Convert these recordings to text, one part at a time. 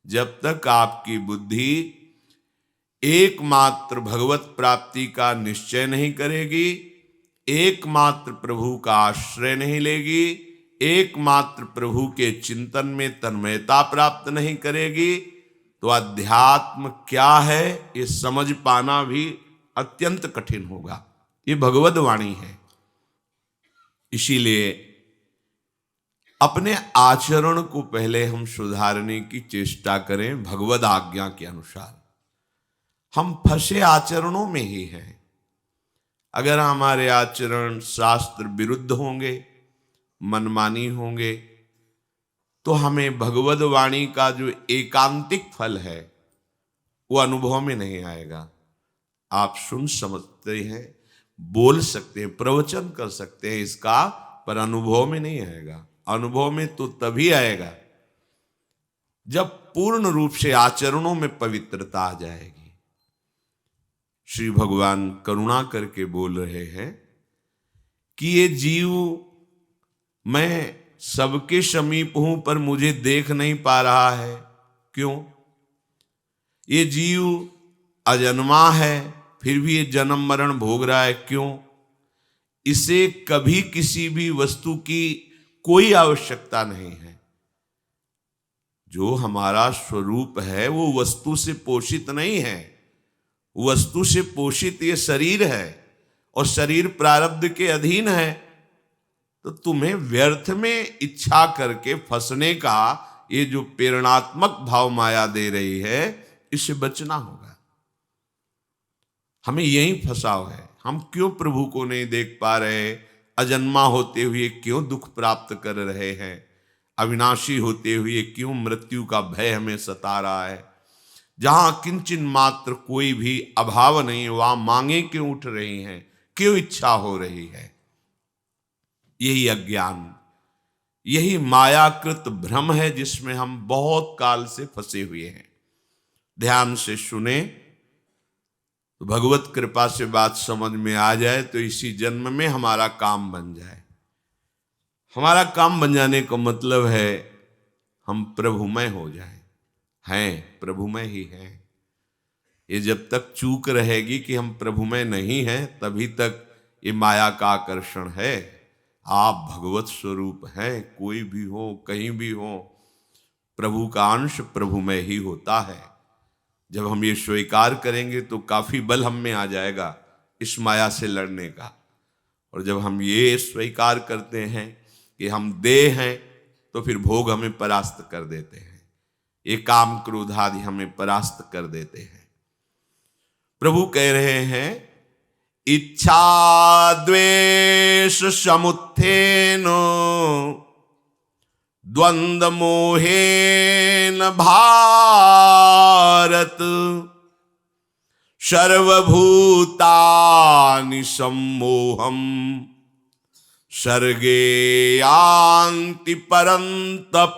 जब तक आपकी बुद्धि एकमात्र भगवत प्राप्ति का निश्चय नहीं करेगी, एकमात्र प्रभु का आश्रय नहीं लेगी, एकमात्र प्रभु के चिंतन में तन्मयता प्राप्त नहीं करेगी, तो अध्यात्म क्या है ये समझ पाना भी अत्यंत कठिन होगा। ये भगवद वाणी है। इसीलिए अपने आचरण को पहले हम सुधारने की चेष्टा करें भगवद आज्ञा के अनुसार। हम फंसे आचरणों में ही हैं। अगर हमारे आचरण शास्त्र विरुद्ध होंगे, मनमानी होंगे, तो हमें भगवद वाणी का जो एकांतिक फल है वो अनुभव में नहीं आएगा। आप सुन समझते हैं, बोल सकते हैं, प्रवचन कर सकते हैं इसका, पर अनुभव में नहीं आएगा। अनुभव में तो तभी आएगा जब पूर्ण रूप से आचरणों में पवित्रता आ जाएगी। श्री भगवान करुणा करके बोल रहे हैं कि ये जीव, मैं सबके समीप हूं पर मुझे देख नहीं पा रहा है। क्यों? ये जीव अजन्मा है फिर भी ये जन्म मरण भोग रहा है। क्यों? इसे कभी किसी भी वस्तु की कोई आवश्यकता नहीं है। जो हमारा स्वरूप है वो वस्तु से पोषित नहीं है। वस्तु से पोषित ये शरीर है और शरीर प्रारब्ध के अधीन है। तो तुम्हें व्यर्थ में इच्छा करके फंसने का ये जो प्रेरणात्मक भाव माया दे रही है, इससे बचना होगा। हमें यही फंसाव है। हम क्यों प्रभु को नहीं देख पा रहे? अजन्मा होते हुए क्यों दुख प्राप्त कर रहे हैं? अविनाशी होते हुए क्यों मृत्यु का भय हमें सता रहा है? जहां किंचिन मात्र कोई भी अभाव नहीं, वहां मांगे क्यों उठ रही हैं? क्यों इच्छा हो रही है? यही अज्ञान, यही मायाकृत भ्रम है जिसमें हम बहुत काल से फंसे हुए हैं। ध्यान से सुने तो भगवत कृपा से बात समझ में आ जाए तो इसी जन्म में हमारा काम बन जाए। हमारा काम बन जाने का मतलब है हम प्रभुमय हो जाएं। हैं प्रभुमय ही हैं। ये जब तक चूक रहेगी कि हम प्रभुमय नहीं हैं, तभी तक ये माया का आकर्षण है। आप भगवत स्वरूप हैं। कोई भी हो, कहीं भी हो, प्रभु का अंश प्रभुमय ही होता है। जब हम ये स्वीकार करेंगे तो काफी बल हम में आ जाएगा इस माया से लड़ने का। और जब हम ये स्वीकार करते हैं कि हम देह हैं, तो फिर भोग हमें परास्त कर देते हैं। ये काम क्रोध आदि हमें परास्त कर देते हैं। प्रभु कह रहे हैं, इच्छा द्वेष समुत्थेन द्वंद्व मोहेन भारत सर्वभूतानि सम्मोहम् सर्गे यान्ति परन्तप।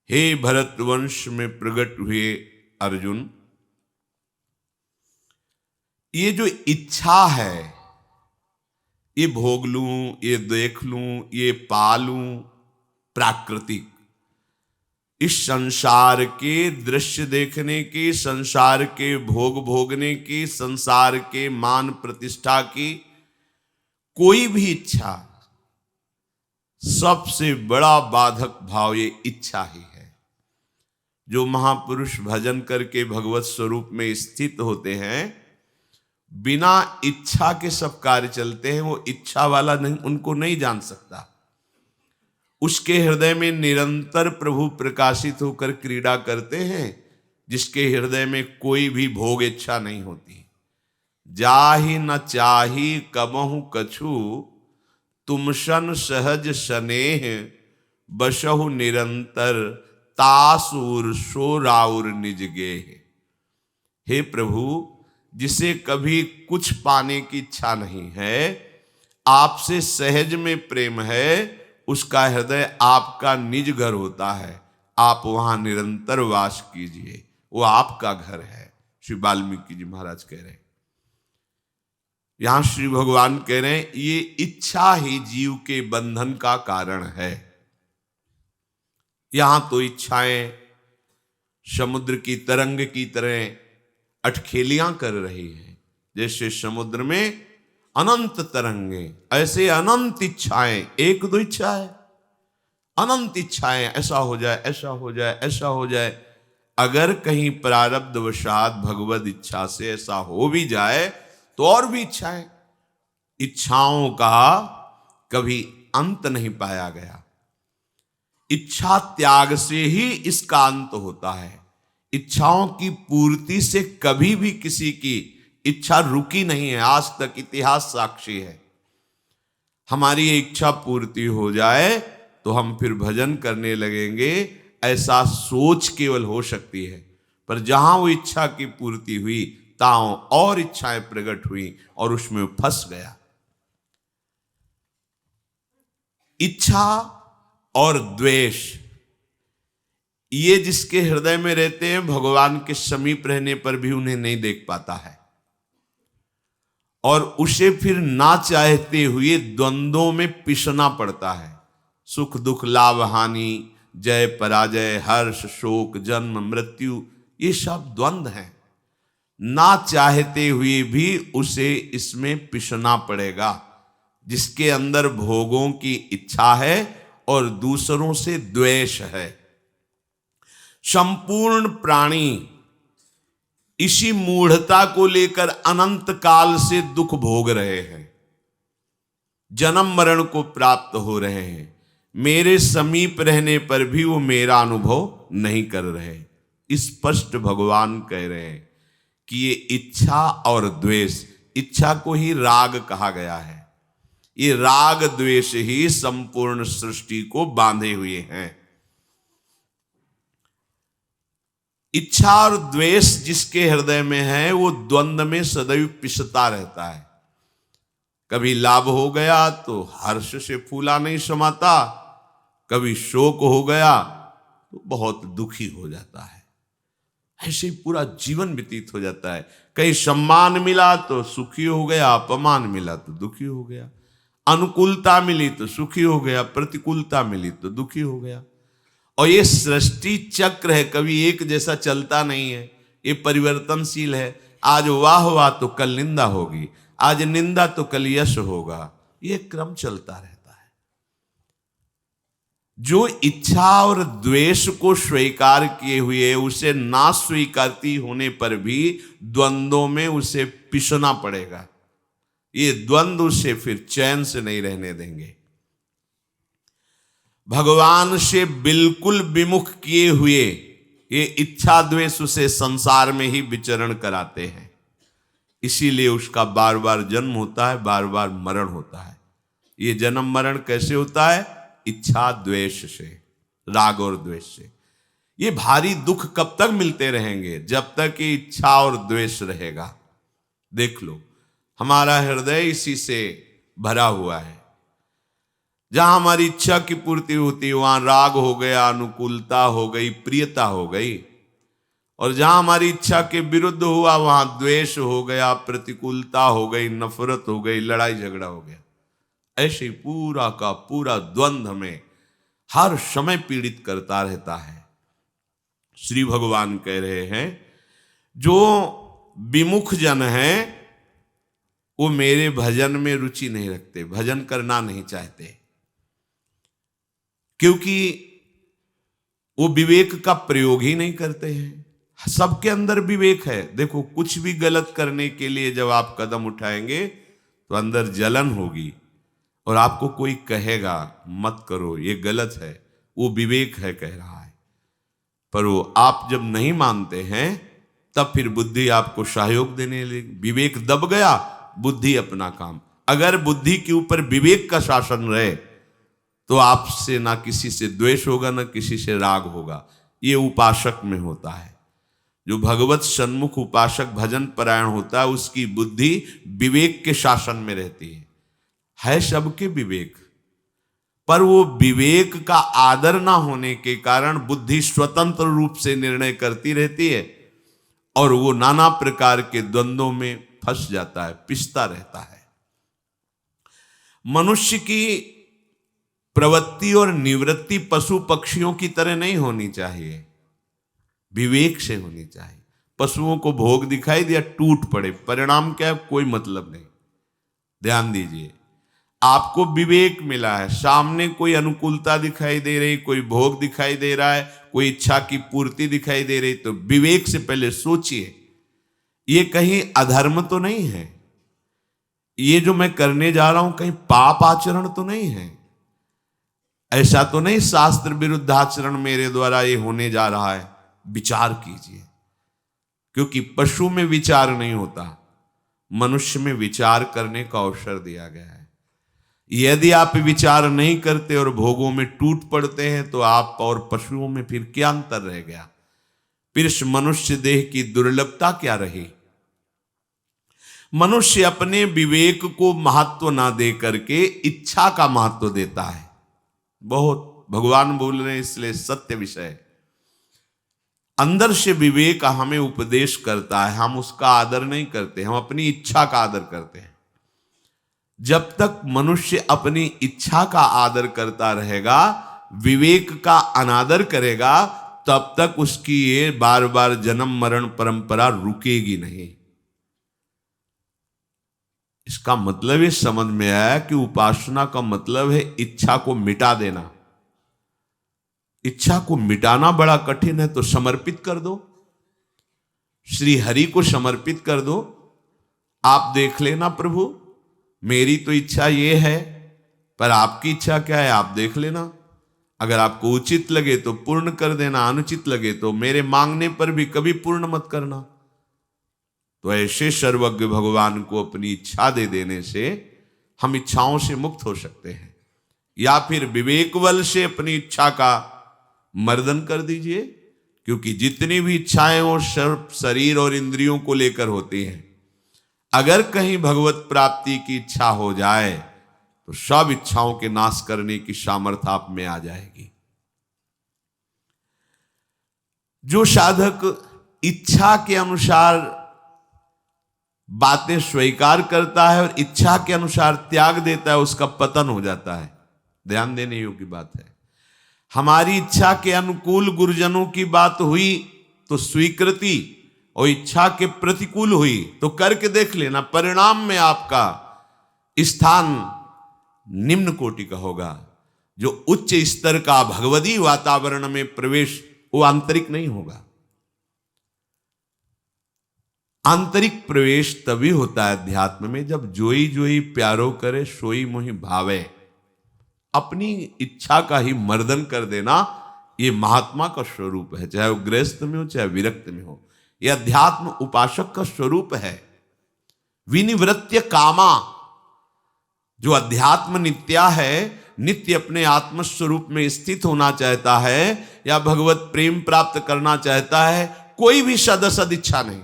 हे भरतवंश में प्रकट हुए अर्जुन, ये जो इच्छा है, ये भोग लूं, ये देख लूं, ये पालूं, प्राकृतिक, इस संसार के दृश्य देखने की, संसार के भोग भोगने की, संसार के मान प्रतिष्ठा की कोई भी इच्छा, सबसे बड़ा बाधक भाव ये इच्छा ही है। जो महापुरुष भजन करके भगवत स्वरूप में स्थित होते हैं, बिना इच्छा के सब कार्य चलते हैं। वो इच्छा वाला नहीं, उनको नहीं जान सकता। उसके हृदय में निरंतर प्रभु प्रकाशित होकर क्रीड़ा करते हैं, जिसके हृदय में कोई भी भोग इच्छा नहीं होती। जाहि न चाही कबहु कछु तुम सन सहज स्नेह बसहु निरंतर तासुर सोराउर निज गेह। हे प्रभु, जिसे कभी कुछ पाने की इच्छा नहीं है, आपसे सहज में प्रेम है, उसका हृदय आपका निज घर होता है। आप वहां निरंतर वास कीजिए, वो आपका घर है। श्री वाल्मीकि जी महाराज कह रहे हैं। यहां श्री भगवान कह रहे हैं, ये इच्छा ही जीव के बंधन का कारण है। यहां तो इच्छाएं समुद्र की तरंग की तरह अटखेलियां कर रही है। जैसे समुद्र में अनंत तरंगे, ऐसे अनंत इच्छाएं, एक दो इच्छा है, अनंत इच्छाएं, ऐसा हो जाए, ऐसा हो जाए, ऐसा हो जाए। अगर कहीं प्रारब्धवशात भगवद इच्छा से ऐसा हो भी जाए तो और भी इच्छाएं, इच्छाओं का कभी अंत नहीं पाया गया। इच्छा त्याग से ही इसका अंत होता है। इच्छाओं की पूर्ति से कभी भी किसी की इच्छा रुकी नहीं है, आज तक इतिहास साक्षी है। हमारी इच्छा पूर्ति हो जाए तो हम फिर भजन करने लगेंगे, ऐसा सोच केवल हो सकती है। पर जहां वो इच्छा की पूर्ति हुई ताओ और इच्छाएं प्रकट हुई और उसमें फंस गया। इच्छा और द्वेष ये जिसके हृदय में रहते हैं, भगवान के समीप रहने पर भी उन्हें नहीं देख पाता है और उसे फिर ना चाहते हुए द्वंद्वों में पिसना पड़ता है। सुख दुख, लाभ हानि, जय पराजय, हर्ष शोक, जन्म मृत्यु, ये सब द्वंद्व हैं। ना चाहते हुए भी उसे इसमें पिसना पड़ेगा। जिसके अंदर भोगों की इच्छा है और दूसरों से द्वेष है। संपूर्ण प्राणी इसी मूढ़ता को लेकर अनंत काल से दुख भोग रहे हैं, जन्म मरण को प्राप्त हो रहे हैं। मेरे समीप रहने पर भी वो मेरा अनुभव नहीं कर रहे। स्पष्ट भगवान कह रहे हैं कि ये इच्छा और द्वेष, इच्छा को ही राग कहा गया है, ये राग द्वेष ही संपूर्ण सृष्टि को बांधे हुए हैं। इच्छा और द्वेष जिसके हृदय में है वो द्वंद्व में सदैव पिसता रहता है। कभी लाभ हो गया तो हर्ष से फूला नहीं समाता, कभी शोक हो गया तो बहुत दुखी हो जाता है। ऐसे ही पूरा जीवन व्यतीत हो जाता है। कहीं सम्मान मिला तो सुखी हो गया, अपमान मिला तो दुखी हो गया, अनुकूलता मिली तो सुखी हो गया, प्रतिकूलता मिली तो दुखी हो गया। और ये सृष्टि चक्र है, कभी एक जैसा चलता नहीं है, ये परिवर्तनशील है। आज वाह वाह तो कल निंदा होगी, आज निंदा तो कल यश होगा, ये क्रम चलता रहता है। जो इच्छा और द्वेष को स्वीकार किए हुए उसे ना स्वीकारती होने पर भी द्वंद्वों में उसे पिसना पड़ेगा। ये द्वंद्व उसे फिर चैन से नहीं रहने देंगे। भगवान से बिल्कुल विमुख किए हुए ये इच्छा द्वेष उसे संसार में ही विचरण कराते हैं। इसीलिए उसका बार बार जन्म होता है, बार बार मरण होता है। ये जन्म मरण कैसे होता है? इच्छा द्वेष से, राग और द्वेष से। ये भारी दुख कब तक मिलते रहेंगे? जब तक ये इच्छा और द्वेष रहेगा। देख लो, हमारा हृदय इसी से भरा हुआ है। जहां हमारी इच्छा की पूर्ति होती है वहां राग हो गया, अनुकूलता हो गई, प्रियता हो गई। और जहां हमारी इच्छा के विरुद्ध हुआ वहां द्वेष हो गया, प्रतिकूलता हो गई, नफरत हो गई, लड़ाई झगड़ा हो गया। ऐसे पूरा का पूरा द्वंद्व हमें हर समय पीड़ित करता रहता है। श्री भगवान कह रहे हैं जो विमुख जन हैं वो मेरे भजन में रुचि नहीं रखते, भजन करना नहीं चाहते, क्योंकि वो विवेक का प्रयोग ही नहीं करते हैं। सबके अंदर विवेक है। देखो, कुछ भी गलत करने के लिए जब आप कदम उठाएंगे तो अंदर जलन होगी और आपको कोई कहेगा मत करो, ये गलत है, वो विवेक है कह रहा है। पर वो आप जब नहीं मानते हैं तब फिर बुद्धि आपको सहयोग देने लगी। विवेक दब गया, बुद्धि अपना काम। अगर बुद्धि के ऊपर विवेक का शासन रहे तो आपसे ना किसी से द्वेष होगा, ना किसी से राग होगा। ये उपासक में होता है। जो भगवत सन्मुख उपासक भजन परायण होता है उसकी बुद्धि विवेक के शासन में रहती है सबके विवेक, पर वो विवेक का आदर ना होने के कारण बुद्धि स्वतंत्र रूप से निर्णय करती रहती है और वो नाना प्रकार के द्वंद्वों में फंस जाता है, पिसता रहता है। मनुष्य की प्रवृत्ति और निवृत्ति पशु पक्षियों की तरह नहीं होनी चाहिए, विवेक से होनी चाहिए। पशुओं को भोग दिखाई दिया, टूट पड़े, परिणाम क्या है, कोई मतलब नहीं। ध्यान दीजिए, आपको विवेक मिला है, सामने कोई अनुकूलता दिखाई दे रही, कोई भोग दिखाई दे रहा है, कोई इच्छा की पूर्ति दिखाई दे रही, तो विवेक से पहले सोचिए ये कहीं अधर्म तो नहीं है, ये जो मैं करने जा रहा हूं कहीं पाप आचरण तो नहीं है, ऐसा तो नहीं शास्त्र विरुद्ध आचरण मेरे द्वारा ये होने जा रहा है। विचार कीजिए, क्योंकि पशु में विचार नहीं होता, मनुष्य में विचार करने का अवसर दिया गया है। यदि आप विचार नहीं करते और भोगों में टूट पड़ते हैं तो आप और पशुओं में फिर क्या अंतर रह गया, फिर इस मनुष्य देह की दुर्लभता क्या रही। मनुष्य अपने विवेक को महत्व ना दे करके इच्छा का महत्व देता है। बहुत भगवान बोल रहे हैं, इसलिए सत्य विषय, अंदर से विवेक हमें उपदेश करता है, हम उसका आदर नहीं करते, हम अपनी इच्छा का आदर करते हैं। जब तक मनुष्य अपनी इच्छा का आदर करता रहेगा, विवेक का अनादर करेगा, तब तक उसकी ये बार बार जन्म मरण परंपरा रुकेगी नहीं। इसका मतलब ये समझ में आया कि उपासना का मतलब है इच्छा को मिटा देना। इच्छा को मिटाना बड़ा कठिन है, तो समर्पित कर दो, श्री हरि को समर्पित कर दो। आप देख लेना प्रभु, मेरी तो इच्छा ये है, पर आपकी इच्छा क्या है आप देख लेना। अगर आपको उचित लगे तो पूर्ण कर देना, अनुचित लगे तो मेरे मांगने पर भी कभी पूर्ण मत करना। तो ऐसे सर्वज्ञ भगवान को अपनी इच्छा दे देने से हम इच्छाओं से मुक्त हो सकते हैं। या फिर विवेक बल से अपनी इच्छा का मर्दन कर दीजिए, क्योंकि जितनी भी इच्छाएं वो शरीर और इंद्रियों को लेकर होती हैं। अगर कहीं भगवत प्राप्ति की इच्छा हो जाए तो सब इच्छाओं के नाश करने की सामर्थ्य आप में आ जाएगी। जो साधक इच्छा के अनुसार बातें स्वीकार करता है और इच्छा के अनुसार त्याग देता है, उसका पतन हो जाता है। ध्यान देने योग्य बात है। हमारी इच्छा के अनुकूल गुरुजनों की बात हुई तो स्वीकृति, और इच्छा के प्रतिकूल हुई तो करके देख लेना, परिणाम में आपका स्थान निम्न कोटि का होगा। जो उच्च स्तर का भगवदी वातावरण में प्रवेश, वो आंतरिक नहीं होगा। आंतरिक प्रवेश तभी होता है अध्यात्म में जब जोई जोई प्यारो करे सोई मोहि भावे। अपनी इच्छा का ही मर्दन कर देना, ये महात्मा का स्वरूप है, चाहे वो गृहस्थ में हो चाहे विरक्त में हो। यह अध्यात्म उपासक का स्वरूप है। विनिवृत्य कामा, जो अध्यात्म नित्या है, नित्य अपने आत्म स्वरूप में स्थित होना चाहता है या भगवत प्रेम प्राप्त करना चाहता है, कोई भी सद असद इच्छा नहीं,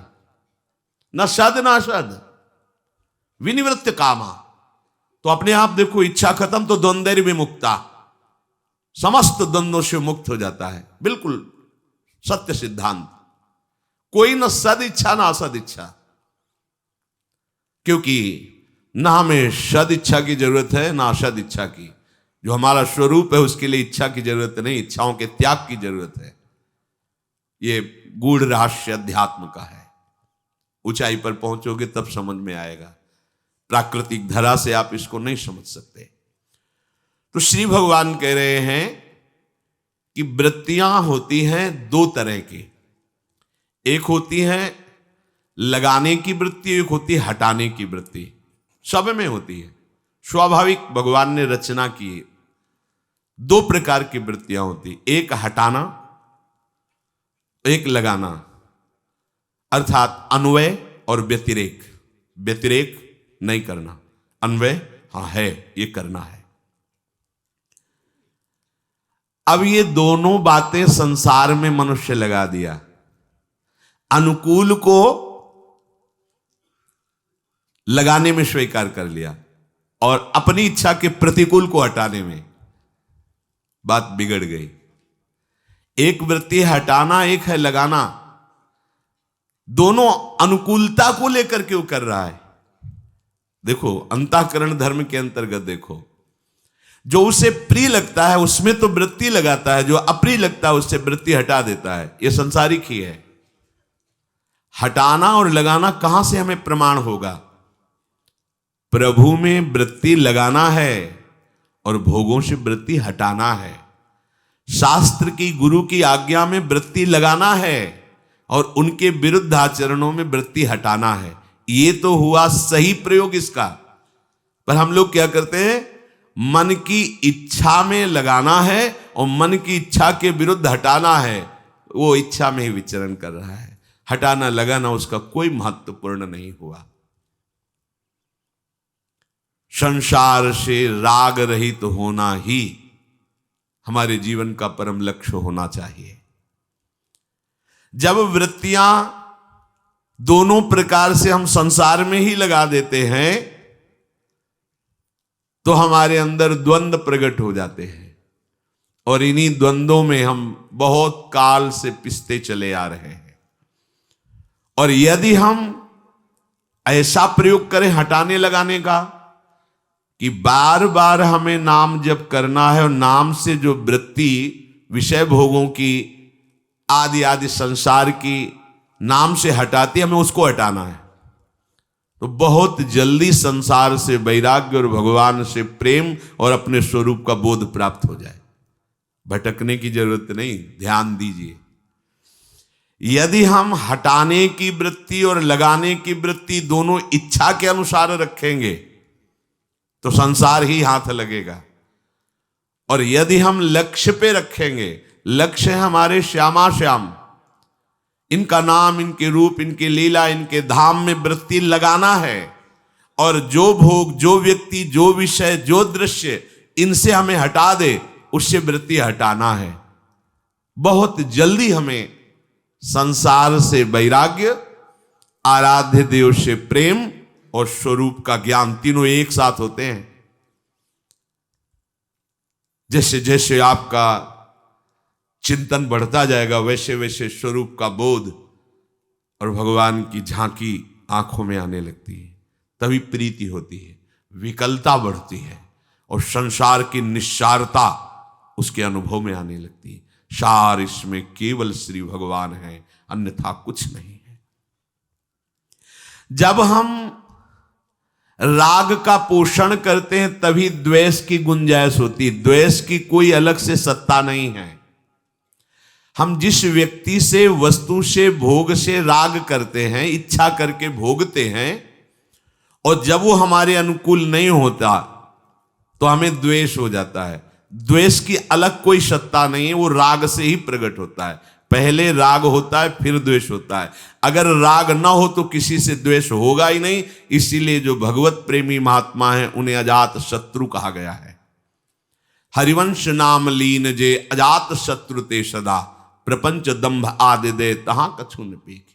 न सद न असद, विनिवृत्त कामा। तो अपने आप देखो, इच्छा खत्म तो द्वंद्व विमुक्ता, समस्त द्वंद्वों से मुक्त हो जाता है। बिल्कुल सत्य सिद्धांत। कोई न सद इच्छा ना असद इच्छा, क्योंकि ना हमें सद इच्छा की जरूरत है ना असद इच्छा की। जो हमारा स्वरूप है उसके लिए इच्छा की जरूरत नहीं, इच्छाओं के त्याग की जरूरत है। ये गूढ़ रहस्य अध्यात्म का है। ऊंचाई पर पहुंचोगे तब समझ में आएगा, प्राकृतिक धरा से आप इसको नहीं समझ सकते। तो श्री भगवान कह रहे हैं कि वृत्तियां होती हैं दो तरह की, एक होती है लगाने की वृत्ति, एक होती है हटाने की वृत्ति। सब में होती है, स्वाभाविक भगवान ने रचना की है। दो प्रकार की वृत्तियां होती, एक हटाना, एक लगाना, अर्थात अन्वय और व्यतिरेक। व्यतिरेक नहीं करना, अन्वय हाँ है, ये करना है। अब ये दोनों बातें संसार में मनुष्य लगा दिया। अनुकूल को लगाने में स्वीकार कर लिया और अपनी इच्छा के प्रतिकूल को हटाने में बात बिगड़ गई। एक वृत्ति है हटाना, एक है लगाना। दोनों अनुकूलता को लेकर के वो कर रहा है। देखो अंतःकरण धर्म के अंतर्गत देखो, जो उसे प्रिय लगता है उसमें तो वृत्ति लगाता है, जो अप्रिय लगता है उससे वृत्ति हटा देता है। यह संसारिक ही है। हटाना और लगाना कहां से हमें प्रमाण होगा? प्रभु में वृत्ति लगाना है और भोगों से वृत्ति हटाना है। शास्त्र की, गुरु की आज्ञा में वृत्ति लगाना है और उनके विरुद्ध आचरणों में वृत्ति हटाना है। ये तो हुआ सही प्रयोग इसका। पर हम लोग क्या करते हैं? मन की इच्छा में लगाना है और मन की इच्छा के विरुद्ध हटाना है। वो इच्छा में ही विचरण कर रहा है। हटाना लगाना उसका कोई महत्वपूर्ण नहीं हुआ। संसार से राग रहित होना ही हमारे जीवन का परम लक्ष्य होना चाहिए। जब वृत्तियां दोनों प्रकार से हम संसार में ही लगा देते हैं तो हमारे अंदर द्वंद्व प्रकट हो जाते हैं और इन्हीं द्वंद्वों में हम बहुत काल से पिसते चले आ रहे हैं। और यदि हम ऐसा प्रयोग करें हटाने लगाने का कि बार बार हमें नाम जप करना है और नाम से जो वृत्ति विषय भोगों की आदि आदि संसार की नाम से हटाती है, हमें उसको हटाना है, तो बहुत जल्दी संसार से वैराग्य और भगवान से प्रेम और अपने स्वरूप का बोध प्राप्त हो जाए। भटकने की जरूरत नहीं, ध्यान दीजिए। यदि हम हटाने की वृत्ति और लगाने की वृत्ति दोनों इच्छा के अनुसार रखेंगे तो संसार ही हाथ लगेगा। और यदि हम लक्ष्य पे रखेंगे, लक्ष्य है हमारे श्यामा श्याम, इनका नाम, इनके रूप, इनकी लीला, इनके धाम में वृत्ति लगाना है और जो भोग, जो व्यक्ति, जो विषय, जो दृश्य इनसे हमें हटा दे उससे वृत्ति हटाना है। बहुत जल्दी हमें संसार से वैराग्य, आराध्य देव से प्रेम और स्वरूप का ज्ञान तीनों एक साथ होते हैं। जैसे जैसे आपका चिंतन बढ़ता जाएगा वैसे वैसे स्वरूप का बोध और भगवान की झांकी आंखों में आने लगती है। तभी प्रीति होती है, विकलता बढ़ती है और संसार की निस्सारता उसके अनुभव में आने लगती है। सार इसमें केवल श्री भगवान है, अन्यथा कुछ नहीं है। जब हम राग का पोषण करते हैं तभी द्वेष की गुंजाइश होती है। द्वेष की कोई अलग से सत्ता नहीं है। हम जिस व्यक्ति से, वस्तु से, भोग से राग करते हैं, इच्छा करके भोगते हैं, और जब वो हमारे अनुकूल नहीं होता तो हमें द्वेष हो जाता है। द्वेष की अलग कोई सत्ता नहीं है, वो राग से ही प्रकट होता है। पहले राग होता है फिर द्वेष होता है। अगर राग ना हो तो किसी से द्वेष होगा ही नहीं। इसीलिए जो भगवत प्रेमी महात्मा हैं उन्हें अजात शत्रु कहा गया है। हरिवंश नाम लीन जे अजात शत्रु ते सदा, प्रपंच दंभ आदि दे तहां कछु न पेखे।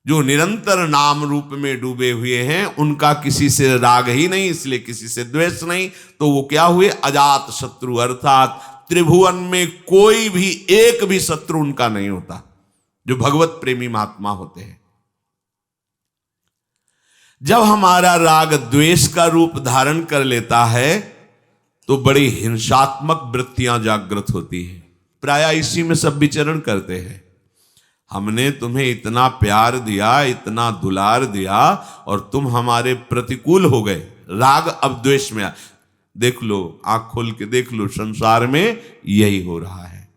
जो निरंतर नाम रूप में डूबे हुए हैं उनका किसी से राग ही नहीं, इसलिए किसी से द्वेष नहीं। तो वो क्या हुए? अजात शत्रु, अर्थात त्रिभुवन में कोई भी एक भी शत्रु उनका नहीं होता, जो भगवत प्रेमी महात्मा होते हैं। जब हमारा राग द्वेष का रूप धारण कर लेता है तो बड़ी हिंसात्मक वृत्तियां जागृत होती हैं। प्रायः इसी में सब विचरण करते हैं। हमने तुम्हें इतना प्यार दिया, इतना दुलार दिया और तुम हमारे प्रतिकूल हो गए। राग अब द्वेष में आ। देख लो, आंख खोल के देख लो, संसार में यही हो रहा है।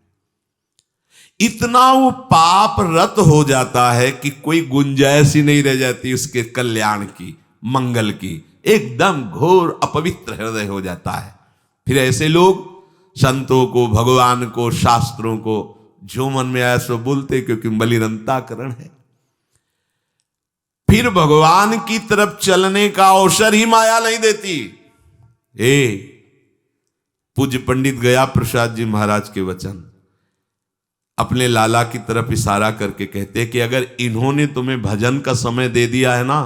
इतना वो पाप रत हो जाता है कि कोई गुंजाइश ही नहीं रह जाती उसके कल्याण की, मंगल की। एकदम घोर अपवित्र हृदय हो जाता है। फिर ऐसे लोग संतों को, भगवान को, शास्त्रों को जो मन में आया सो बोलते, क्योंकि बलिरंताकरण है। फिर भगवान की तरफ चलने का अवसर ही माया नहीं देती। पूज्य पंडित गया प्रसाद जी महाराज के वचन अपने लाला की तरफ इशारा करके कहते कि अगर इन्होंने तुम्हें भजन का समय दे दिया है ना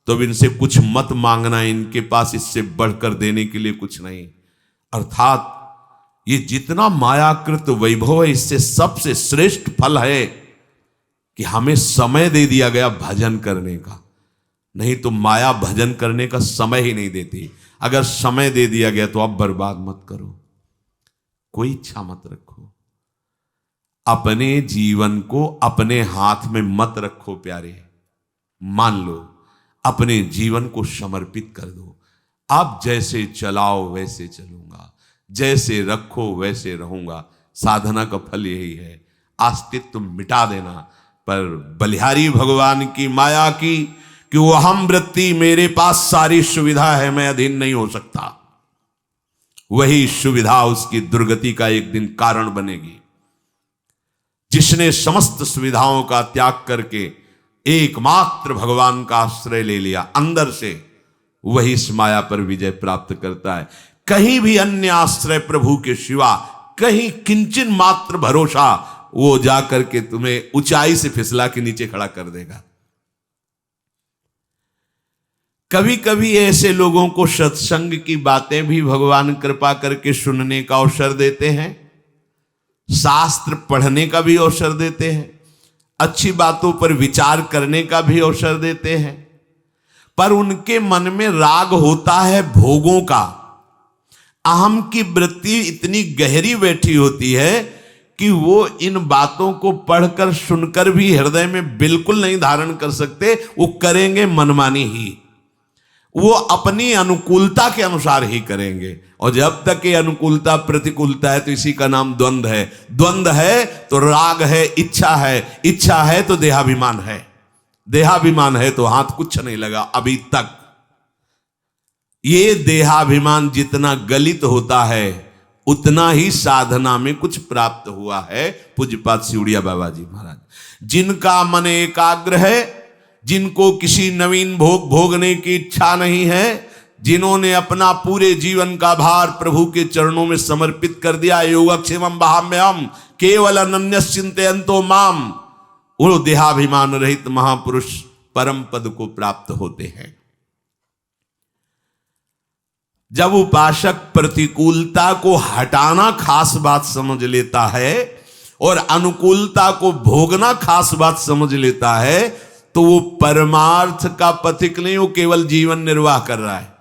तो अब इनसे कुछ मत मांगना, इनके पास इससे बढ़कर देने के लिए कुछ नहीं। अर्थात ये जितना मायाकृत वैभव है इससे सबसे श्रेष्ठ फल है कि हमें समय दे दिया गया भजन करने का। नहीं तो माया भजन करने का समय ही नहीं देती। अगर समय दे दिया गया तो अब बर्बाद मत करो, कोई इच्छा मत रखो, अपने जीवन को अपने हाथ में मत रखो प्यारे। मान लो, अपने जीवन को समर्पित कर दो। अब जैसे चलाओ वैसे चलूंगा, जैसे रखो वैसे रहूंगा। साधना का फल यही है, अस्तित्व मिटा देना। पर बलिहारी भगवान की माया की कि वो अहम वृत्ति, मेरे पास सारी सुविधा है, मैं अधीन नहीं हो सकता, वही सुविधा उसकी दुर्गति का एक दिन कारण बनेगी। जिसने समस्त सुविधाओं का त्याग करके एकमात्र भगवान का आश्रय ले लिया अंदर से, वही इस माया पर विजय प्राप्त करता है। कहीं भी अन्य आश्रय प्रभु के सिवा, कहीं किंचन मात्र भरोसा, वो जाकर के तुम्हें ऊंचाई से फिसला के नीचे खड़ा कर देगा। कभी कभी ऐसे लोगों को सत्संग की बातें भी भगवान कृपा करके सुनने का अवसर देते हैं, शास्त्र पढ़ने का भी अवसर देते हैं, अच्छी बातों पर विचार करने का भी अवसर देते हैं। पर उनके मन में राग होता है भोगों का। अहम की वृत्ति इतनी गहरी बैठी होती है कि वो इन बातों को पढ़कर सुनकर भी हृदय में बिल्कुल नहीं धारण कर सकते। वो करेंगे मनमानी ही, वो अपनी अनुकूलता के अनुसार ही करेंगे। और जब तक ये अनुकूलता प्रतिकूलता है तो इसी का नाम द्वंद्व है। द्वंद्व है तो राग है, इच्छा है, इच्छा है तो देहाभिमान है, देहाभिमान है तो हाथ कुछ नहीं लगा अभी तक। ये देहाभिमान जितना गलित होता है उतना ही साधना में कुछ प्राप्त हुआ है। पूज्यपाद सिउड़िया बाबा जी महाराज, जिनका मन एकाग्र है, जिनको किसी नवीन भोग भोगने की इच्छा नहीं है, जिन्होंने अपना पूरे जीवन का भार प्रभु के चरणों में समर्पित कर दिया, योगक्षेमं वहाम्यहम् केवल अनन्यस्य चिन्तयन्तो माम, वो देहाभिमान रहित महापुरुष परम पद को प्राप्त होते हैं। जब उपासक प्रतिकूलता को हटाना खास बात समझ लेता है और अनुकूलता को भोगना खास बात समझ लेता है, तो वो परमार्थ का पथिक नहीं, वो केवल जीवन निर्वाह कर रहा है।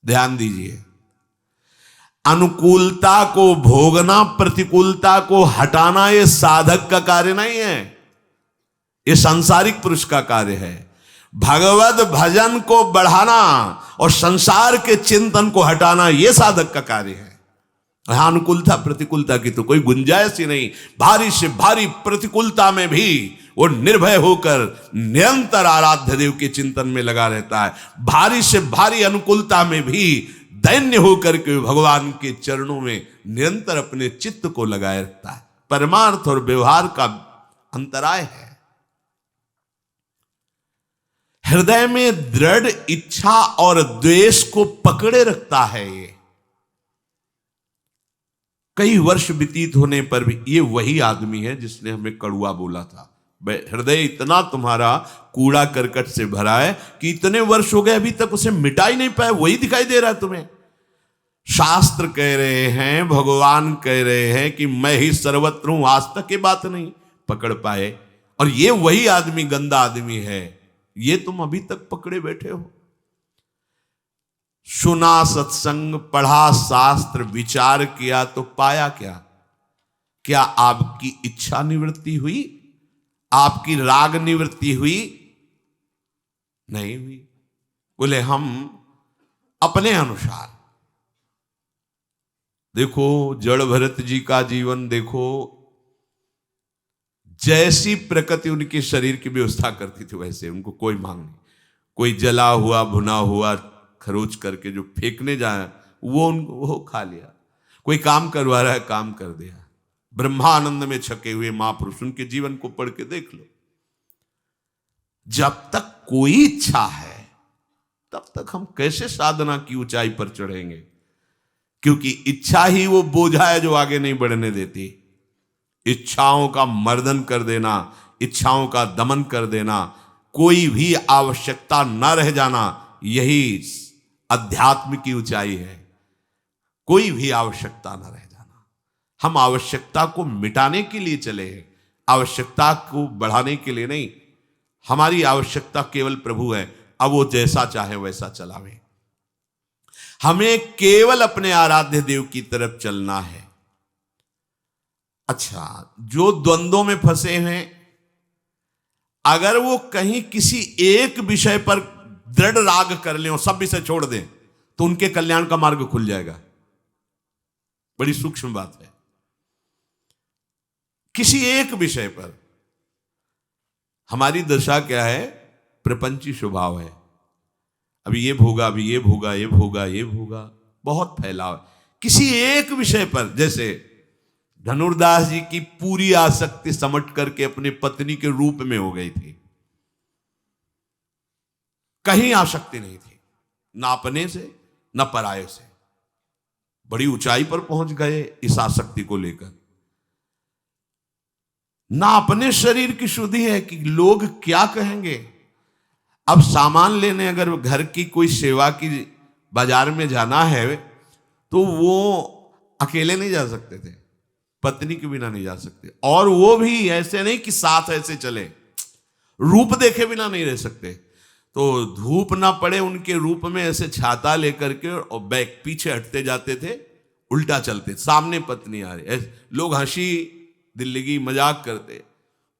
ध्यान दीजिए, अनुकूलता को भोगना, प्रतिकूलता को हटाना, ये साधक का कार्य नहीं है, ये सांसारिक पुरुष का कार्य है। भगवत भजन को बढ़ाना और संसार के चिंतन को हटाना, यह साधक का कार्य है। अनुकूलता प्रतिकूलता की तो कोई गुंजाइश ही नहीं। भारी से भारी प्रतिकूलता में भी वो निर्भय होकर निरंतर आराध्य देव के चिंतन में लगा रहता है। भारी से भारी अनुकूलता में भी दैन्य होकर के भगवान के चरणों में निरंतर अपने चित्त को लगाए रखता है। परमार्थ और व्यवहार का अंतराय है। हृदय में दृढ़ इच्छा और द्वेष को पकड़े रखता है। ये कई वर्ष व्यतीत होने पर भी ये वही आदमी है जिसने हमें कड़ुआ बोला था। हृदय इतना तुम्हारा कूड़ा करकट से भरा है कि इतने वर्ष हो गए अभी तक उसे मिटा ही नहीं पाए, वही दिखाई दे रहा है तुम्हें। शास्त्र कह रहे हैं, भगवान कह रहे हैं कि मैं ही सर्वत्र हूं, आज तक ये बात नहीं पकड़ पाए। और ये वही आदमी गंदा आदमी है, ये तुम अभी तक पकड़े बैठे हो। सुना सत्संग, पढ़ा शास्त्र, विचार किया तो पाया क्या? क्या आपकी इच्छा निवृत्ति हुई? आपकी राग निवृत्ति हुई? नहीं हुई। बोले हम अपने अनुसार देखो, जड़ भरत जी का जीवन देखो, जैसी प्रकृति उनके शरीर की व्यवस्था करती थी वैसे उनको कोई मांग नहीं। कोई जला हुआ भुना हुआ खरोच करके जो फेंकने जाए वो खा लिया। कोई काम करवा रहा है, काम कर दिया। ब्रह्मानंद में छके हुए महापुरुष, उनके जीवन को पढ़ के देख लो। जब तक कोई इच्छा है तब तक हम कैसे साधना की ऊंचाई पर चढ़ेंगे? क्योंकि इच्छा ही वो बोझा है जो आगे नहीं बढ़ने देती। इच्छाओं का मर्दन कर देना, इच्छाओं का दमन कर देना, कोई भी आवश्यकता न रह जाना, यही अध्यात्म की ऊंचाई है। कोई भी आवश्यकता न रह जाना। हम आवश्यकता को मिटाने के लिए चले हैं, आवश्यकता को बढ़ाने के लिए नहीं। हमारी आवश्यकता केवल प्रभु है। अब वो जैसा चाहे वैसा चलावे। हमें केवल अपने आराध्य देव की तरफ चलना है। अच्छा, जो द्वंद्वों में फंसे हैं, अगर वो कहीं किसी एक विषय पर दृढ़ राग कर लें और सब विषय छोड़ दें, तो उनके कल्याण का मार्ग खुल जाएगा। बड़ी सूक्ष्म बात है। किसी एक विषय पर हमारी दशा क्या है? प्रपंची स्वभाव है। अभी ये भोगा, अभी ये भोगा, ये भोगा, ये भोगा, बहुत फैलाव है। किसी एक विषय पर, जैसे धनुर्दास जी की पूरी आसक्ति समझ करके अपनी पत्नी के रूप में हो गई थी। कहीं आसक्ति नहीं थी, ना अपने से ना पराये से। बड़ी ऊंचाई पर पहुंच गए इस आसक्ति को लेकर। ना अपने शरीर की शुद्धि है कि लोग क्या कहेंगे। अब सामान लेने अगर घर की कोई सेवा की बाजार में जाना है, तो वो अकेले नहीं जा सकते थे, पत्नी के बिना नहीं जा सकते। और वो भी ऐसे नहीं कि साथ ऐसे चले, रूप देखे बिना नहीं रह सकते। तो धूप ना पड़े उनके रूप में ऐसे छाता लेकर के और बैक पीछे हटते जाते थे, उल्टा चलते, सामने पत्नी आ रही, लोग हंसी दिल्लगी मजाक करते,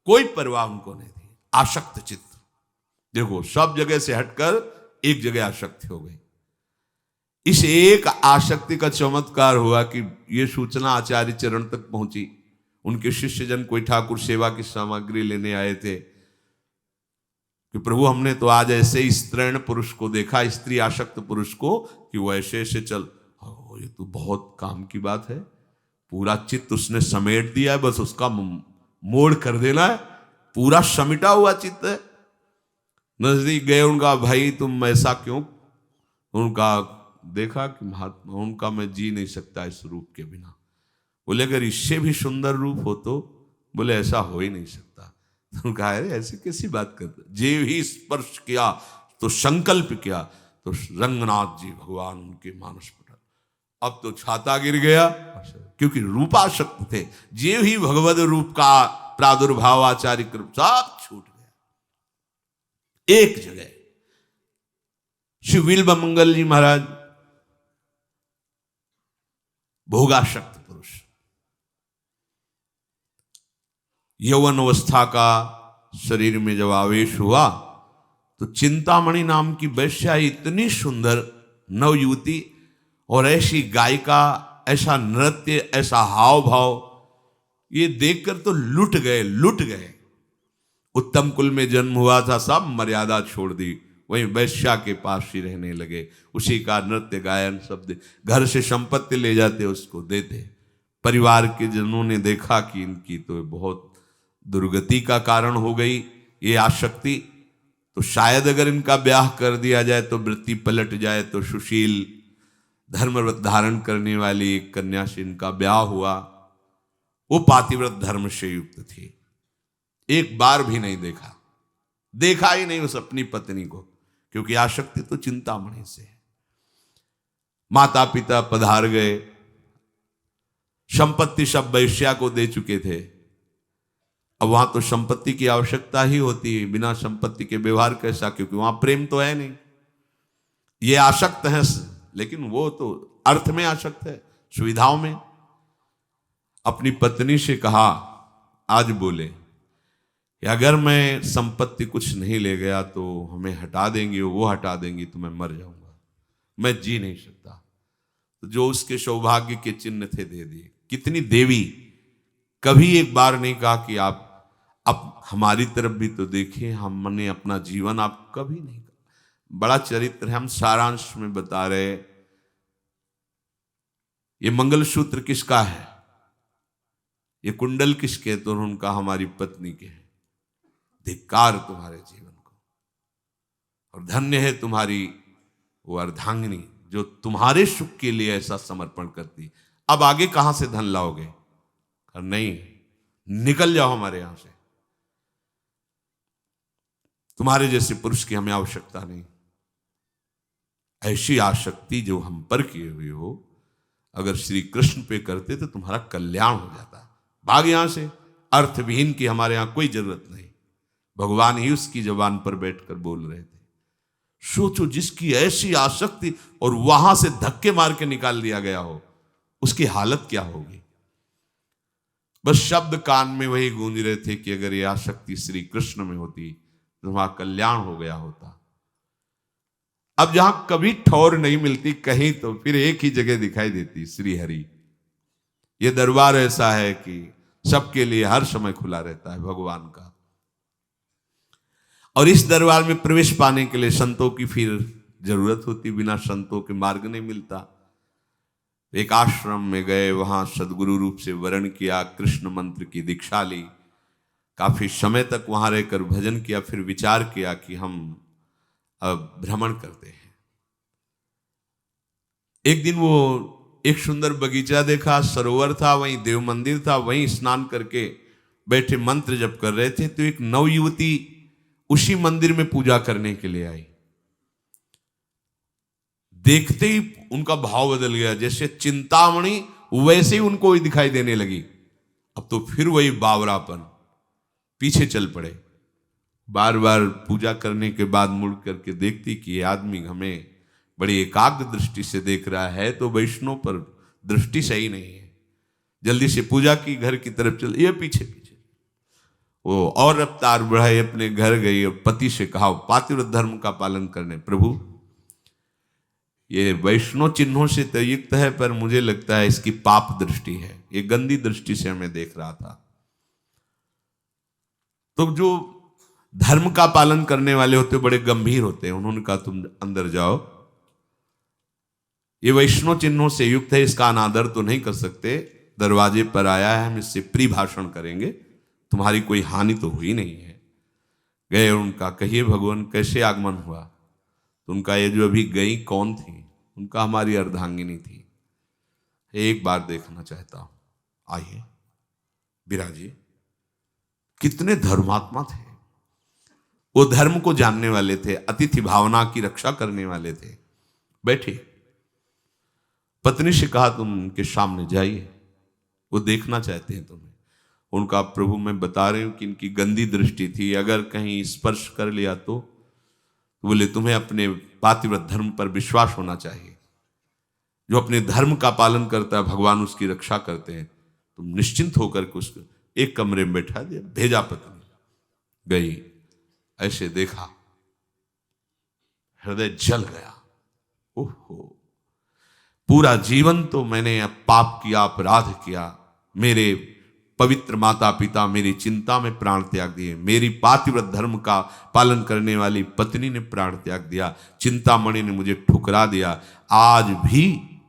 कोई परवाह उनको नहीं थी। आसक्त चित्त, देखो सब जगह से हटकर एक जगह आसक्ति हो गई। इस एक आसक्ति का चमत्कार हुआ कि ये सूचना आचार्य चरण तक पहुंची। उनके शिष्यजन कोई ठाकुर सेवा की सामग्री लेने आए थे कि प्रभु हमने तो आज ऐसे स्त्रैण पुरुष को देखा, स्त्री आसक्त पुरुष को, कि वो ऐसे ऐसे चल, ये तो बहुत काम की बात है। पूरा चित्त उसने समेट दिया है, बस उसका मोड़ कर देना है। पूरा समिटा हुआ चित्त है। नजदीक गए, उनका भाई तुम ऐसा क्यों? उनका देखा कि महात्मा, उनका मैं जी नहीं सकता इस रूप के बिना। बोले अगर इससे भी सुंदर रूप हो तो? बोले ऐसा हो ही नहीं सकता। तो उनका अरे ऐसे कैसी बात करते? जीव ही स्पर्श किया तो संकल्प किया तो रंगनाथ जी भगवान उनके मानस पटल। अब तो छाता गिर गया, क्योंकि रूपाशक्त थे। जीव ही भगवद रूप का प्रादुर्भाव आचार्य कृप सब छूट गया एक जगह। श्री बिल्व मंगल जी महाराज भोगाशक्त पुरुष, यौवन अवस्था का शरीर में जब आवेश हुआ तो चिंतामणि नाम की वैश्या, इतनी सुंदर नवयुवती और ऐसी गायिका, ऐसा नृत्य, ऐसा हाव भाव, ये देखकर तो लुट गए। उत्तम कुल में जन्म हुआ था, सब मर्यादा छोड़ दी, वहीं वैश्या के पास ही रहने लगे। उसी का नृत्य गायन शब्द, घर से संपत्ति ले जाते उसको देते। परिवार के जनों ने देखा कि इनकी तो बहुत दुर्गति का कारण हो गई ये आसक्ति, तो शायद अगर इनका ब्याह कर दिया जाए तो वृत्ति पलट जाए। तो सुशील धर्मव्रत धारण करने वाली एक कन्या से इनका ब्याह हुआ। वो पातिव्रत धर्म से युक्त थी। एक बार भी नहीं देखा ही नहीं उस अपनी पत्नी को, क्योंकि आसक्ति तो चिंतामणि से है। माता पिता पधार गए, संपत्ति सब वैश्या को दे चुके थे। अब वहां तो संपत्ति की आवश्यकता ही होती है, बिना संपत्ति के व्यवहार कैसा? क्योंकि वहां प्रेम तो है नहीं। ये आसक्त है, लेकिन वो तो अर्थ में आसक्त है, सुविधाओं में। अपनी पत्नी से कहा, आज बोले कि अगर मैं संपत्ति कुछ नहीं ले गया तो हमें हटा देंगे, वो हटा देंगी तो मैं मर जाऊंगा, मैं जी नहीं सकता। तो जो उसके सौभाग्य के चिन्ह थे दे दिए। कितनी देवी, कभी एक बार नहीं कहा कि आप अब हमारी तरफ भी तो देखिए, हमने अपना जीवन आप कभी नहीं कहा। बड़ा चरित्र है, हम सारांश में बता रहे। ये मंगलसूत्र किसका है, ये कुंडल किसके? तो उनका हमारी पत्नी के हैं। धिक्कार तुम्हारे जीवन को, और धन्य है तुम्हारी वो अर्धांगिनी जो तुम्हारे सुख के लिए ऐसा समर्पण करती। अब आगे कहां से धन लाओगे? नहीं, निकल जाओ हमारे यहां से, तुम्हारे जैसे पुरुष की हमें आवश्यकता नहीं। ऐसी आसक्ति जो हम पर किए हुए हो, अगर श्री कृष्ण पे करते तो तुम्हारा कल्याण हो जाता। भाग यहां से, अर्थविहीन की हमारे यहां कोई जरूरत नहीं। भगवान ही उसकी जबान पर बैठकर बोल रहे थे। सोचो, जिसकी ऐसी आसक्ति और वहां से धक्के मार के निकाल दिया गया हो, उसकी हालत क्या होगी। बस शब्द कान में वही गूंज रहे थे कि अगर यह आसक्ति श्री कृष्ण में होती तो वहां कल्याण हो गया होता। अब जहां कभी ठौर नहीं मिलती कहीं, तो फिर एक ही जगह दिखाई देती, श्री हरि। यह दरबार ऐसा है कि सबके लिए हर समय खुला रहता है भगवान का। और इस दरबार में प्रवेश पाने के लिए संतों की फिर जरूरत होती, बिना संतों के मार्ग नहीं मिलता। एक आश्रम में गए, वहां सदगुरु रूप से वर्ण किया, कृष्ण मंत्र की दीक्षा ली, काफी समय तक वहां रहकर भजन किया, फिर विचार किया कि हम अब भ्रमण करते हैं। एक दिन वो एक सुंदर बगीचा देखा, सरोवर था, वहीं देव मंदिर था, वहीं स्नान करके बैठे मंत्र जप कर रहे थे, तो एक नवयुवती उसी मंदिर में पूजा करने के लिए आई। देखते ही उनका भाव बदल गया, जैसे चिंतामणि वैसे ही उनको ही दिखाई देने लगी। अब तो फिर वही बावरापन, पीछे चल पड़े। बार बार पूजा करने के बाद मुड़ करके देखती कि ये आदमी हमें बड़ी एकाग्र दृष्टि से देख रहा है, तो वैष्णव पर दृष्टि सही नहीं है। जल्दी से पूजा की, घर की तरफ चल, ये पीछे पीछे वो और रफ्तार बढ़ाई, अपने घर गई और पति से कहा, पातिव्रत धर्म का पालन करने। प्रभु, ये वैष्णव चिन्हों से तो युक्त है, पर मुझे लगता है इसकी पाप दृष्टि है, ये गंदी दृष्टि से हमें देख रहा था। तो जो धर्म का पालन करने वाले होते बड़े गंभीर होते हैं, उन्होंने कहा तुम अंदर जाओ, ये वैष्णव चिन्हों से युक्त है, इसका अनादर तो नहीं कर सकते, दरवाजे पर आया है, हम इससे प्री भाषण करेंगे, तुम्हारी कोई हानि तो हुई नहीं है। गए, उनका कहिए भगवान कैसे आगमन हुआ। तो उनका ये जो अभी गई कौन थी, उनका हमारी अर्धांगिनी थी, एक बार देखना चाहता हूं, आइए विराजिए। कितने धर्मात्मा थे, वो धर्म को जानने वाले थे, अतिथि भावना की रक्षा करने वाले थे। बैठे, पत्नी से कहा तुम उनके सामने जाइए, वो देखना चाहते हैं तुम्हें। उनका प्रभु मैं बता रही हूं कि इनकी गंदी दृष्टि थी, अगर कहीं स्पर्श कर लिया तो बोले तुम्हें अपने पातिव्रत धर्म पर विश्वास होना चाहिए। जो अपने धर्म का पालन करता है भगवान उसकी रक्षा करते हैं। तुम निश्चिंत होकर के उसको एक कमरे में बैठा दिया, भेजा। पत्नी गई, ऐसे देखा, हृदय जल गया। ओहो, पूरा जीवन तो मैंने पाप किया, अपराध किया, मेरे पवित्र माता पिता मेरी चिंता में प्राण त्याग दिए, मेरी पातिव्रत धर्म का पालन करने वाली पत्नी ने प्राण त्याग दिया, चिंतामणि ने मुझे ठुकरा दिया, आज भी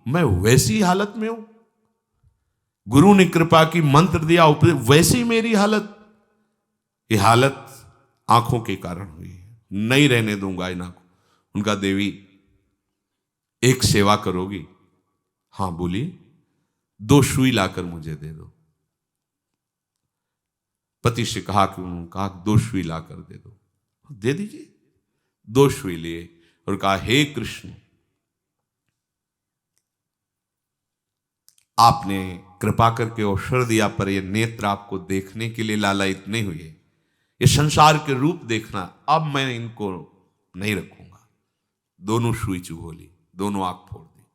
मैं वैसी हालत में हूं। गुरु ने कृपा की, मंत्र दिया, वैसे ही मेरी हालत, ये हालत आंखों के कारण हुई है, नहीं रहने दूंगा इन आंखों। उनका देवी एक सेवा करोगी? हाँ बोलिए। 2 सुई लाकर मुझे दे दो। पति से कहा कि उन्होंने कहा 2 सुई लाकर दे दो, दे दीजिए। 2 सुई लिए और कहा हे कृष्ण, आपने कृपा करके अवसर दिया, पर ये नेत्र आपको देखने के लिए लालायित नहीं हुए, ये संसार के रूप देखना, अब मैं इनको नहीं रखूंगा। दोनों सुई चुभो ली, दोनों आंख फोड़ दी।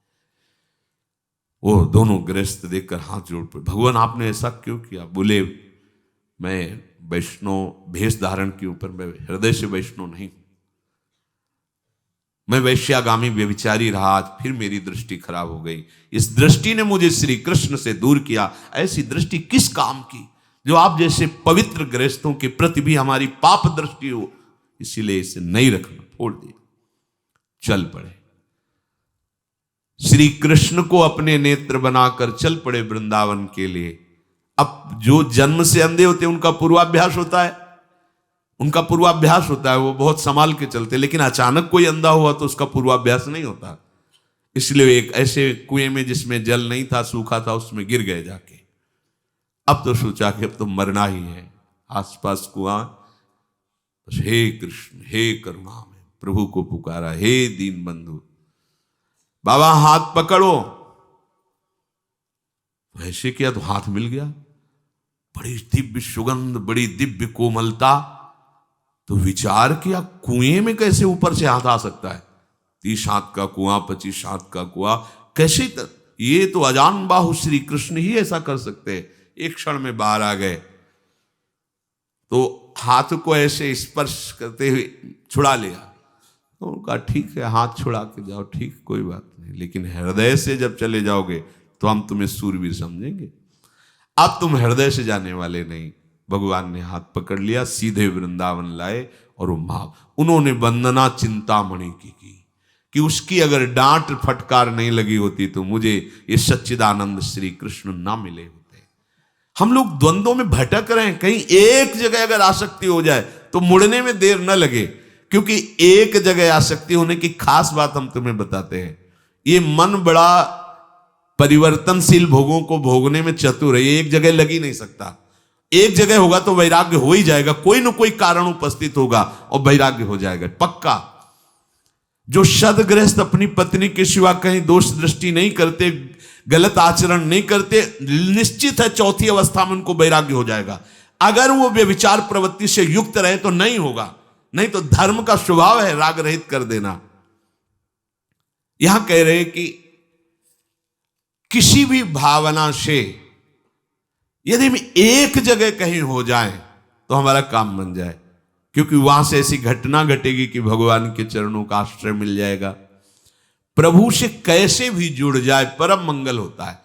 वो दोनों गृहस्थ देखकर हाथ जोड़ पड़े, भगवान आपने ऐसा क्यों किया? बोले मैं वैष्णव भेष धारण के ऊपर, मैं हृदय से वैष्णव नहीं हूं, मैं वैश्यागामी व्यभिचारी रहा, आज फिर मेरी दृष्टि खराब हो गई। इस दृष्टि ने मुझे श्री कृष्ण से दूर किया। ऐसी दृष्टि किस काम की, जो आप जैसे पवित्र गृहस्थों के प्रति भी हमारी पाप दृष्टि हो, इसीलिए इसे नहीं रखना, फोड़ दिया। चल पड़े, श्री कृष्ण को अपने नेत्र बनाकर चल पड़े वृंदावन के लिए। अब जो जन्म से अंधे होते हैं उनका पूर्वाभ्यास होता है, उनका पूर्वाभ्यास होता है, वो बहुत संभाल के चलते, लेकिन अचानक कोई अंधा हुआ तो उसका पूर्वाभ्यास नहीं होता। इसलिए एक ऐसे कुएं में जिसमें जल नहीं था, सूखा था, उसमें गिर गए जाके। अब तो सोचा कि अब तो मरना ही है, आसपास कुआं, बस हे कृष्ण हे करुणा में प्रभु को पुकारा, हे दीन बंधु बाबा हाथ पकड़ो। ऐसे किया तो हाथ मिल गया, बड़ी दिव्य सुगंध, बड़ी दिव्य कोमलता, तो विचार किया, कुएं में कैसे ऊपर से हाथ आ सकता है? 30 हाथ का कुआं, 25 हाथ का कुआं, कैसे ये तो अजान बाहु श्री कृष्ण ही ऐसा कर सकते हैं। एक क्षण में बाहर आ गए, तो हाथ को ऐसे स्पर्श करते हुए छुड़ा लिया। तो उनका ठीक है, हाथ छुड़ा के जाओ, ठीक, कोई बात नहीं, लेकिन हृदय से जब चले जाओगे तो हम तुम्हें सूरवीर समझेंगे। अब तुम हृदय से जाने वाले नहीं। भगवान ने हाथ पकड़ लिया, सीधे वृंदावन लाए और वो मां, उन्होंने वंदना चिंतामणि की कि उसकी अगर डांट फटकार नहीं लगी होती तो मुझे ये सच्चिदानंद श्री कृष्ण ना मिले होते। हम लोग द्वंद्वों में भटक रहे हैं, कहीं एक जगह अगर आसक्ति हो जाए तो मुड़ने में देर न लगे, क्योंकि एक जगह आसक्ति होने की खास बात हम तुम्हें बताते हैं। ये मन बड़ा परिवर्तनशील भोगों को भोगने में चतुर है, ये एक जगह लग ही नहीं सकता। एक जगह होगा तो वैराग्य हो ही जाएगा, कोई न कोई कारण उपस्थित होगा और वैराग्य हो जाएगा पक्का। जो सदगृहस्थ अपनी पत्नी के सिवा कहीं दोष दृष्टि नहीं करते, गलत आचरण नहीं करते, निश्चित है चौथी अवस्था में उनको वैराग्य हो जाएगा। अगर वो व्यभिचार प्रवृत्ति से युक्त रहे तो नहीं होगा, नहीं तो धर्म का स्वभाव है राग रहित कर देना। यहां कह रहे कि किसी भी भावना से यदि हम एक जगह कहीं हो जाए तो हमारा काम बन जाए, क्योंकि वहां से ऐसी घटना घटेगी कि भगवान के चरणों का आश्रय मिल जाएगा। प्रभु से कैसे भी जुड़ जाए परम मंगल होता है।